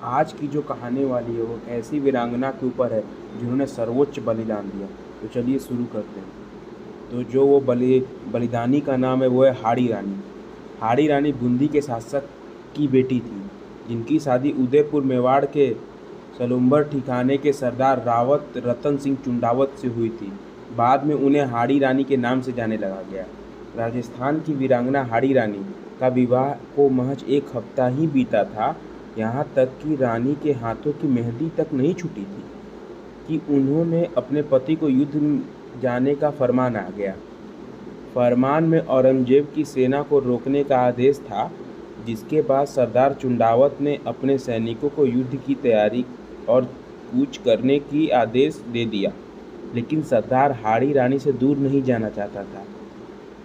आज की जो कहानी वाली है वो ऐसी वीरांगना के ऊपर है जिन्होंने सर्वोच्च बलिदान दिया। तो चलिए शुरू करते हैं। तो जो वो बलिदानी का नाम है वो है हाड़ी रानी। हाड़ी रानी बूंदी के शासक की बेटी थी, जिनकी शादी उदयपुर मेवाड़ के सलुम्बर ठिकाने के सरदार रावत रतन सिंह चुंडावत से हुई थी। बाद में उन्हें हाड़ी रानी के नाम से जाने लगा गया। राजस्थान की वीरांगना हाड़ी रानी का विवाह को महज एक हफ्ता ही बीता था। यहाँ तक कि रानी के हाथों की मेहंदी तक नहीं छूटी थी कि उन्होंने अपने पति को युद्ध में जाने का फरमान आ गया। फरमान में औरंगजेब की सेना को रोकने का आदेश था, जिसके बाद सरदार चुंडावत ने अपने सैनिकों को युद्ध की तैयारी और कूच करने की आदेश दे दिया। लेकिन सरदार हाड़ी रानी से दूर नहीं जाना चाहता था।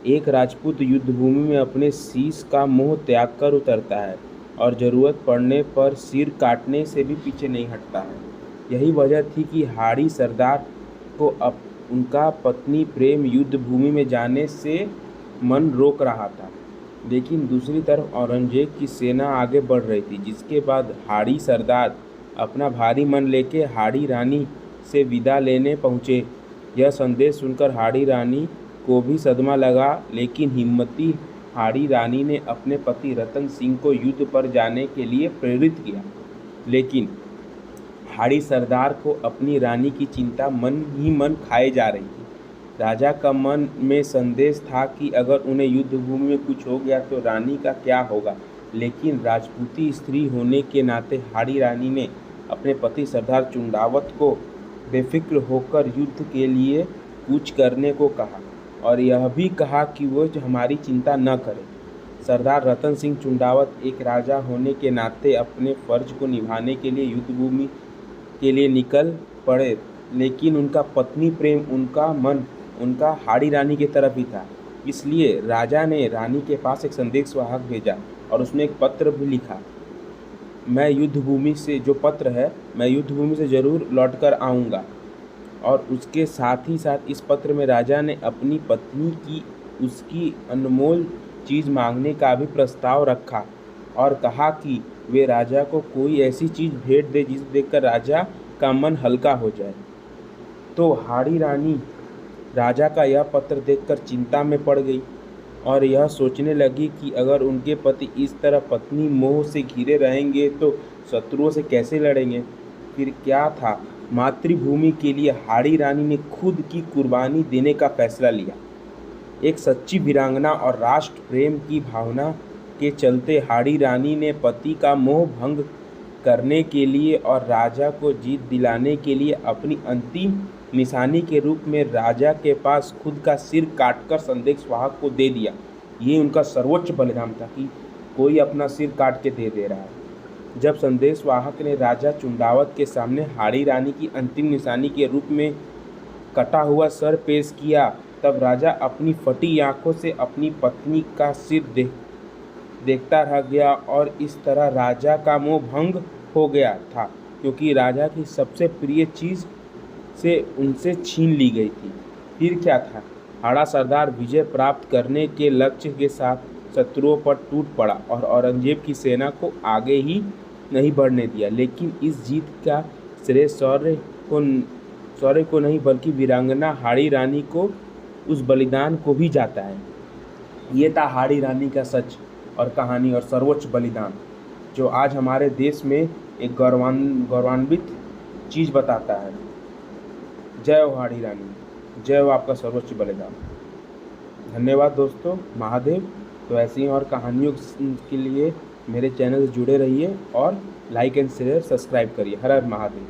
एक राजपूत युद्धभूमि में अपने शीश का मोह त्याग कर उतरता है और ज़रूरत पड़ने पर सिर काटने से भी पीछे नहीं हटता है। यही वजह थी कि हाड़ी सरदार को उनका पत्नी प्रेम युद्ध भूमि में जाने से मन रोक रहा था। लेकिन दूसरी तरफ औरंगजेब की सेना आगे बढ़ रही थी, जिसके बाद हाड़ी सरदार अपना भारी मन लेके हाड़ी रानी से विदा लेने पहुँचे। यह संदेश सुनकर हाड़ी रानी को भी सदमा लगा, लेकिन हिम्मती हाड़ी रानी ने अपने पति रतन सिंह को युद्ध पर जाने के लिए प्रेरित किया। लेकिन हाड़ी सरदार को अपनी रानी की चिंता मन ही मन खाए जा रही थी। राजा का मन में संदेश था कि अगर उन्हें युद्ध भूमि में कुछ हो गया तो रानी का क्या होगा। लेकिन राजपूती स्त्री होने के नाते हाड़ी रानी ने अपने पति सरदार चुंडावत को बेफिक्र होकर युद्ध के लिए कूच करने को कहा और यह भी कहा कि वो हमारी चिंता न करें। सरदार रतन सिंह चुंडावत एक राजा होने के नाते अपने फर्ज को निभाने के लिए युद्ध भूमि के लिए निकल पड़े, लेकिन उनका पत्नी प्रेम, उनका मन, उनका हाड़ी रानी की तरफ ही था। इसलिए राजा ने रानी के पास एक संदेशवाहक भेजा और उसने एक पत्र भी लिखा। मैं युद्ध भूमि से ज़रूर लौटकर आऊँगा। और उसके साथ ही साथ इस पत्र में राजा ने अपनी पत्नी की उसकी अनमोल चीज़ मांगने का भी प्रस्ताव रखा और कहा कि वे राजा को कोई ऐसी चीज़ भेंट दे जिसे देखकर राजा का मन हल्का हो जाए। तो हाड़ी रानी राजा का यह पत्र देखकर चिंता में पड़ गई और यह सोचने लगी कि अगर उनके पति इस तरह पत्नी मोह से घिरे रहेंगे तो शत्रुओं से कैसे लड़ेंगे। फिर क्या था, मातृभूमि के लिए हाड़ी रानी ने खुद की कुर्बानी देने का फैसला लिया। एक सच्ची वीरांगना और राष्ट्र प्रेम की भावना के चलते हाड़ी रानी ने पति का मोह भंग करने के लिए और राजा को जीत दिलाने के लिए अपनी अंतिम निशानी के रूप में राजा के पास खुद का सिर काटकर संदेशवाहक को दे दिया। ये उनका सर्वोच्च बलिदान था कि कोई अपना सिर काट के दे रहा है। जब संदेशवाहक ने राजा चुंडावत के सामने हाड़ी रानी की अंतिम निशानी के रूप में कटा हुआ सर पेश किया, तब राजा अपनी फटी आंखों से अपनी पत्नी का सिर देखता रह गया और इस तरह राजा का मोह भंग हो गया था, क्योंकि राजा की सबसे प्रिय चीज़ से उनसे छीन ली गई थी। फिर क्या था, हाड़ा सरदार विजय प्राप्त करने के लक्ष्य के साथ शत्रुओं पर टूट पड़ा और औरंगजेब की सेना को आगे ही नहीं बढ़ने दिया। लेकिन इस जीत का श्रेय शौर्य को नहीं बल्कि वीरांगना हाड़ी रानी को, उस बलिदान को भी जाता है। ये था हाड़ी रानी का सच और कहानी और सर्वोच्च बलिदान, जो आज हमारे देश में एक गौरवान्वित चीज़ बताता है। जय हो हाड़ी रानी, जय हो आपका सर्वोच्च बलिदान। धन्यवाद दोस्तों, महादेव। तो ऐसी ही और कहानियों के लिए मेरे चैनल से जुड़े रहिए और लाइक एंड शेयर सब्सक्राइब करिए। हर हर महादेव।